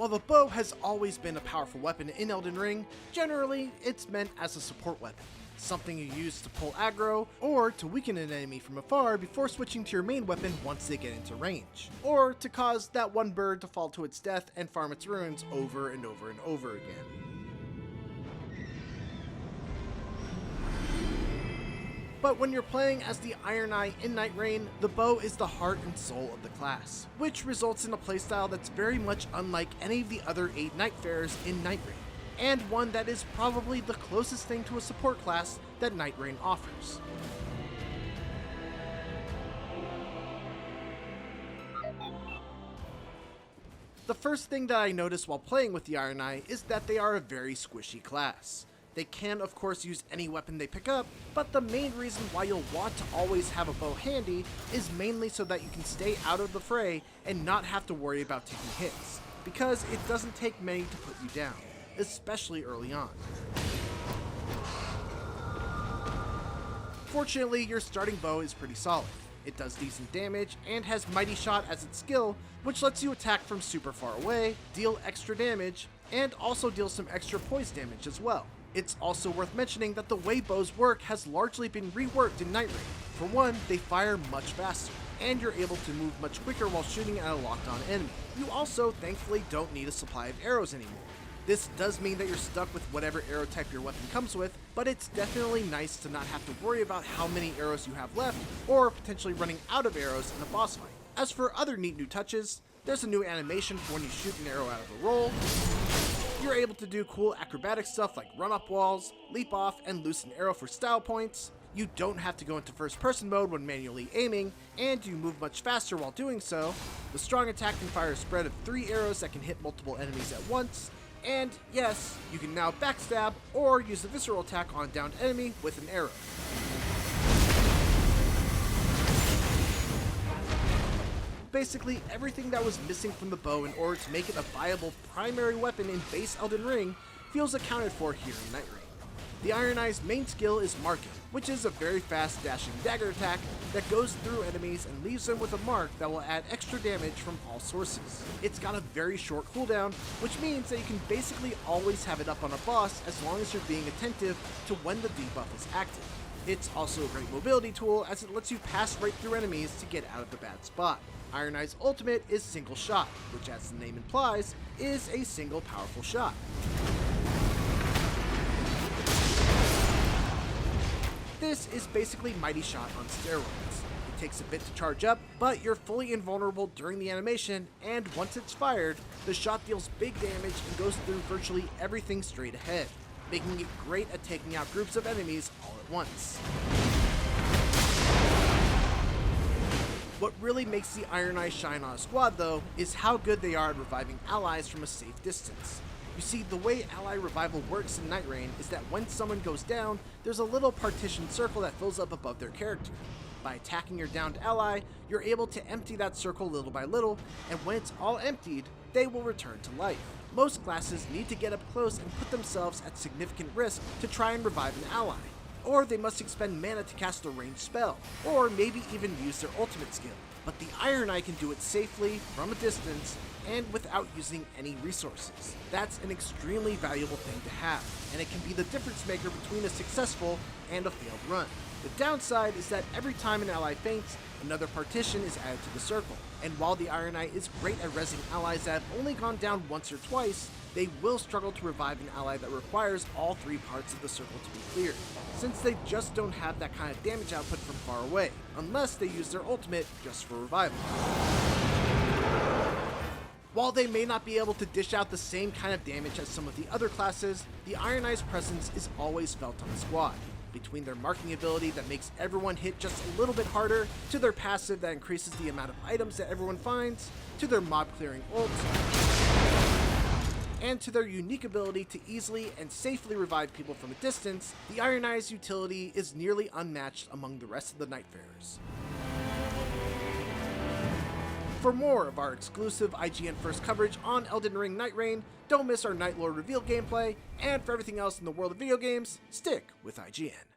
While the bow has always been a powerful weapon in Elden Ring, generally it's meant as a support weapon, something you use to pull aggro, or to weaken an enemy from afar before switching to your main weapon once they get into range, or to cause that one bird to fall to its death and farm its runes over and over and over again. But when you're playing as the Ironeye in Nightreign, the bow is the heart and soul of the class, which results in a playstyle that's very much unlike any of the other 8 Nightfarers in Nightreign, and one that is probably the closest thing to a support class that Nightreign offers. The first thing that I noticed while playing with the Ironeye is that they are a very squishy class. They can of course use any weapon they pick up, but the main reason why you'll want to always have a bow handy is mainly so that you can stay out of the fray and not have to worry about taking hits, because it doesn't take many to put you down, especially early on. Fortunately, your starting bow is pretty solid. It does decent damage and has Mighty Shot as its skill, which lets you attack from super far away, deal extra damage, and also deal some extra poise damage as well. It's also worth mentioning that the way bows work has largely been reworked in Nightreign. For one, they fire much faster, and you're able to move much quicker while shooting at a locked-on enemy. You also, thankfully, don't need a supply of arrows anymore. This does mean that you're stuck with whatever arrow type your weapon comes with, but it's definitely nice to not have to worry about how many arrows you have left, or potentially running out of arrows in a boss fight. As for other neat new touches, there's a new animation for when you shoot an arrow out of a roll. You're able to do cool acrobatic stuff like run up walls, leap off, and loose an arrow for style points. You don't have to go into first person mode when manually aiming, and you move much faster while doing so. The strong attack can fire a spread of 3 arrows that can hit multiple enemies at once. And yes, you can now backstab or use a visceral attack on a downed enemy with an arrow. Basically, everything that was missing from the bow in order to make it a viable primary weapon in base Elden Ring feels accounted for here in Nightreign. The Ironeye's main skill is Marking, which is a very fast dashing dagger attack that goes through enemies and leaves them with a mark that will add extra damage from all sources. It's got a very short cooldown, which means that you can basically always have it up on a boss as long as you're being attentive to when the debuff is active. It's also a great mobility tool as it lets you pass right through enemies to get out of the bad spot. Ironeye's ultimate is Single Shot, which as the name implies, is a single powerful shot. This is basically Mighty Shot on steroids. It takes a bit to charge up, but you're fully invulnerable during the animation, and once it's fired, the shot deals big damage and goes through virtually everything straight ahead, making it great at taking out groups of enemies all at once. What really makes the Ironeye shine on a squad though, is how good they are at reviving allies from a safe distance. You see, the way ally revival works in Nightreign is that when someone goes down, there's a little partitioned circle that fills up above their character. By attacking your downed ally, you're able to empty that circle little by little, and when it's all emptied, they will return to life. Most classes need to get up close and put themselves at significant risk to try and revive an ally, or they must expend mana to cast a ranged spell, or maybe even use their ultimate skill. But the Ironeye can do it safely, from a distance, and without using any resources. That's an extremely valuable thing to have, and it can be the difference maker between a successful and a failed run. The downside is that every time an ally faints, another partition is added to the circle, and while the Ironeye is great at rezzing allies that have only gone down once or twice, they will struggle to revive an ally that requires all 3 parts of the circle to be cleared, since they just don't have that kind of damage output from far away, unless they use their ultimate just for revival. While they may not be able to dish out the same kind of damage as some of the other classes, the Ironeye's presence is always felt on the squad. Between their marking ability that makes everyone hit just a little bit harder, to their passive that increases the amount of items that everyone finds, to their mob clearing ult, and to their unique ability to easily and safely revive people from a distance, the Ironeye's utility is nearly unmatched among the rest of the Nightfarers. For more of our exclusive IGN First coverage on Elden Ring Nightreign, don't miss our Night Lord reveal gameplay, and for everything else in the world of video games, stick with IGN.